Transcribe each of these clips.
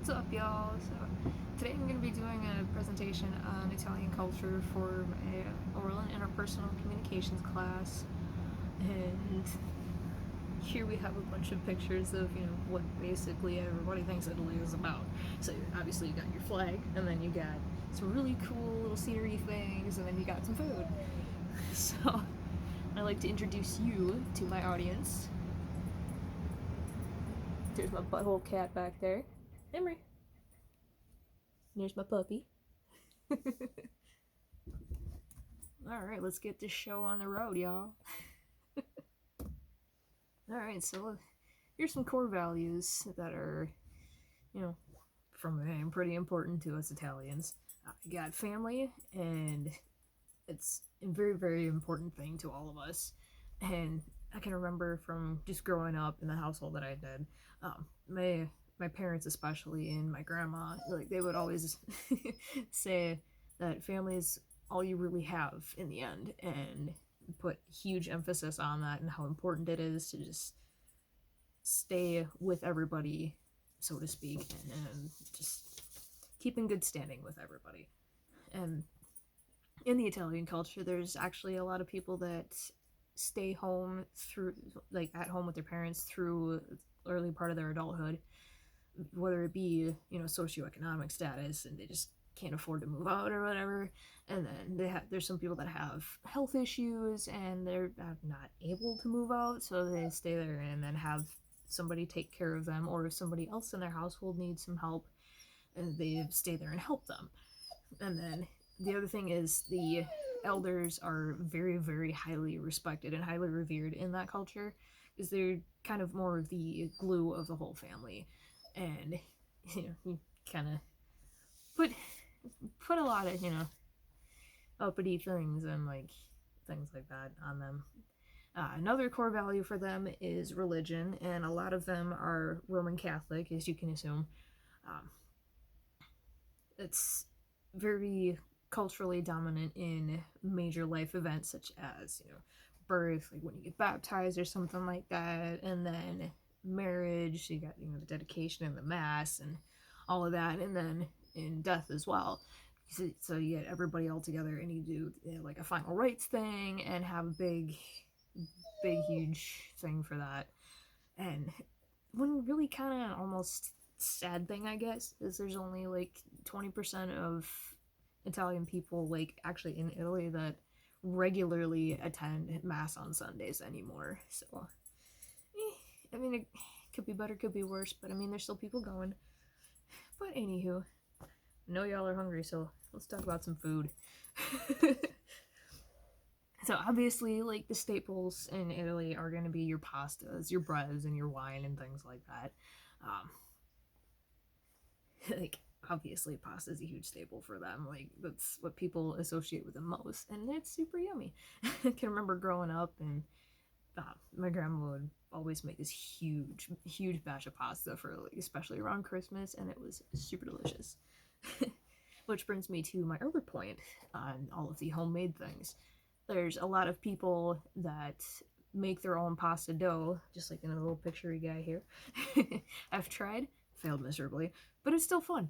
What's up, y'all? So today I'm going to be doing a presentation on Italian culture for my oral and interpersonal communications class, and here we have a bunch of pictures of what basically everybody thinks Italy is about. So obviously you got your flag, and then you got some really cool little scenery things, and then you got some food. So I'd like to introduce you to my audience. There's my butthole cat back there. Emery. There's my puppy. Alright, let's get this show on the road, y'all. Alright, so here's some core values that are, from a name, pretty important to us Italians. You got family, and it's a very, very important thing to all of us. And I can remember from just growing up in the household that I did, my parents especially, and my grandma, like, they would always say that family is all you really have in the end, and put huge emphasis on that and how important it is to just stay with everybody, so to speak, and just keep in good standing with everybody. And in the Italian culture, there's actually a lot of people that stay home through, like, at home with their parents through early part of their adulthood, whether it be socioeconomic status, and they just can't afford to move out or whatever. And then there's some people that have health issues and they're not able to move out, so they stay there and then have somebody take care of them, or if somebody else in their household needs some help, and they stay there and help them. And then the other thing is the elders are very, very highly respected and highly revered in that culture, because they're kind of more of the glue of the whole family. And you kind of put a lot of uppity things and like things like that on them. Another core value for them is religion, and a lot of them are Roman Catholic, as you can assume. Um, it's very culturally dominant in major life events such as birth, like when you get baptized or something like that, and then marriage. You got the dedication and the mass and all of that, and then in death as well. So you get everybody all together and you do like a final rites thing and have a big, huge thing for that. And one really kind of almost sad thing, I guess, is there's only like 20% of Italian people, like, actually in Italy, that regularly attend mass on Sundays anymore. So I mean, it could be better, could be worse, but I mean, there's still people going. But anywho, I know y'all are hungry, so let's talk about some food. So obviously, like, the staples in Italy are going to be your pastas, your breads, and your wine and things like that. Like, obviously, pasta is a huge staple for them. Like, that's what people associate with the most, and it's super yummy. I can remember growing up, and my grandma would always make this huge, huge batch of pasta for, like, especially around Christmas, and it was super delicious. Which brings me to my other point on all of the homemade things. There's a lot of people that make their own pasta dough, just like in a little picture guy here. I've tried, failed miserably, but it's still fun.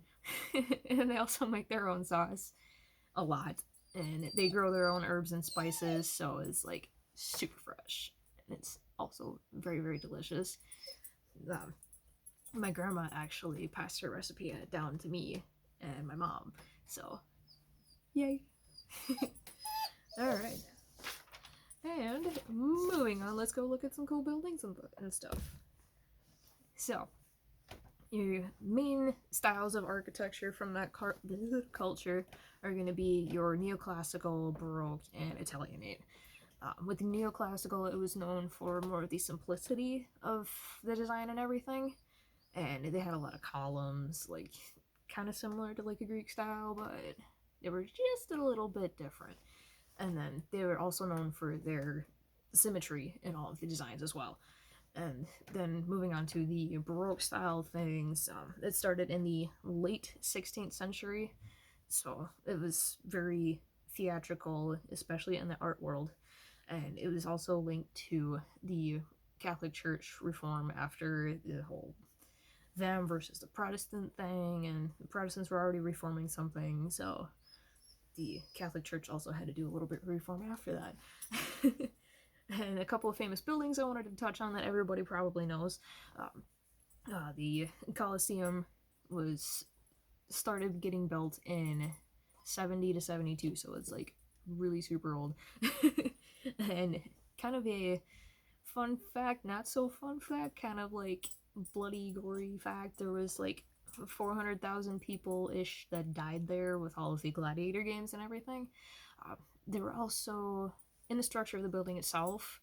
And they also make their own sauce a lot, and they grow their own herbs and spices, so it's like super fresh, and it's also very, very delicious. My grandma actually passed her recipe down to me and my mom, so yay. All right, and moving on, let's go look at some cool buildings and stuff. So your main styles of architecture from that culture are going to be your neoclassical, Baroque, and Italianate. With the neoclassical, it was known for more of the simplicity of the design and everything, and they had a lot of columns, like, kind of similar to like a Greek style, but they were just a little bit different. And then they were also known for their symmetry in all of the designs as well. And then moving on to the Baroque style things, it started in the late 16th century, so it was very theatrical, especially in the art world. And it was also linked to the Catholic Church reform after the whole them versus the Protestant thing, and the Protestants were already reforming something, so the Catholic Church also had to do a little bit of reform after that. And a couple of famous buildings I wanted to touch on that everybody probably knows. The Colosseum was started getting built in 70 to 72, so it's like really super old. And kind of a fun fact, not so fun fact, kind of like bloody, gory fact, there was like 400,000 people ish that died there with all of the gladiator games and everything. There were also, in the structure of the building itself,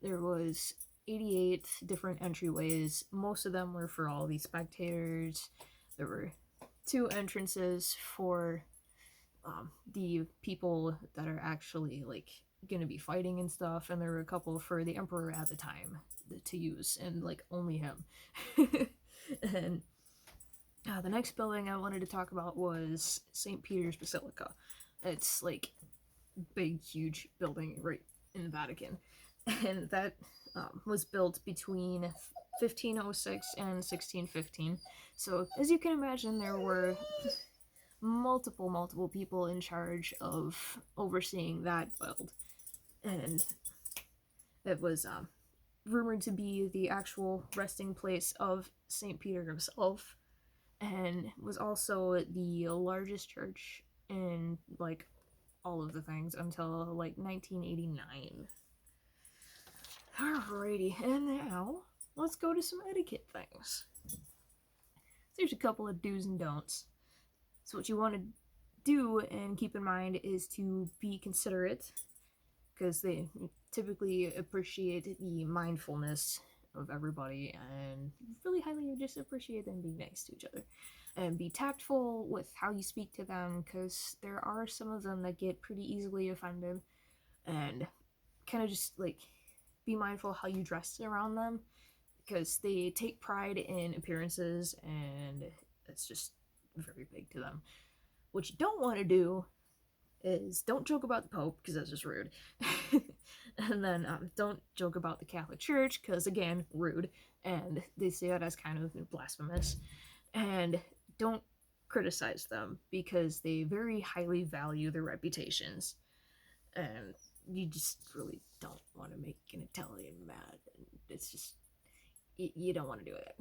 there was 88 different entryways. Most of them were for all the spectators. There were 2 entrances for the people that are actually like gonna be fighting and stuff, and there were a couple for the emperor at the time to use, and like only him. And the next building I wanted to talk about was St. Peter's Basilica. It's like big, huge building right in the Vatican, and that was built between 1506 and 1615. So as you can imagine, there were multiple people in charge of overseeing that build, and it was rumored to be the actual resting place of St. Peter himself, and was also the largest church in like all of the things until like 1989. Alrighty, and now let's go to some etiquette things. So there's a couple of do's and don'ts. So what you want to do and keep in mind is to be considerate, because they typically appreciate the mindfulness of everybody and really highly just appreciate them being nice to each other. And be tactful with how you speak to them, because there are some of them that get pretty easily offended. And kind of just like be mindful how you dress around them, because they take pride in appearances and it's just very big to them. What you don't want to do is don't joke about the Pope, because that's just rude. And then don't joke about the Catholic Church, because again, rude, and they see that as kind of blasphemous. And don't criticize them, because they very highly value their reputations, and you just really don't want to make an Italian mad. It's just, you don't want to do it.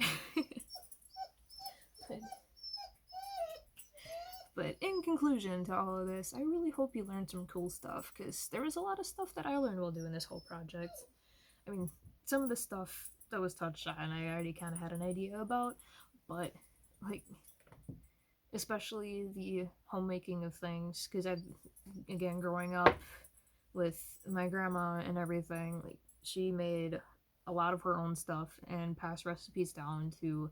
But in conclusion to all of this, I really hope you learned some cool stuff, because there was a lot of stuff that I learned while doing this whole project. I mean, some of the stuff that was touched on I already kind of had an idea about, but like, especially the homemaking of things, because again, growing up with my grandma and everything, like, she made a lot of her own stuff and passed recipes down to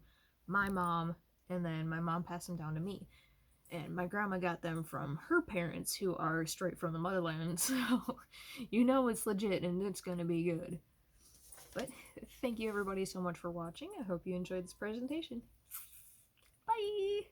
my mom, and then my mom passed them down to me. And my grandma got them from her parents, who are straight from the motherland, so you know it's legit and it's gonna be good. But thank you everybody so much for watching. I hope you enjoyed this presentation. Bye!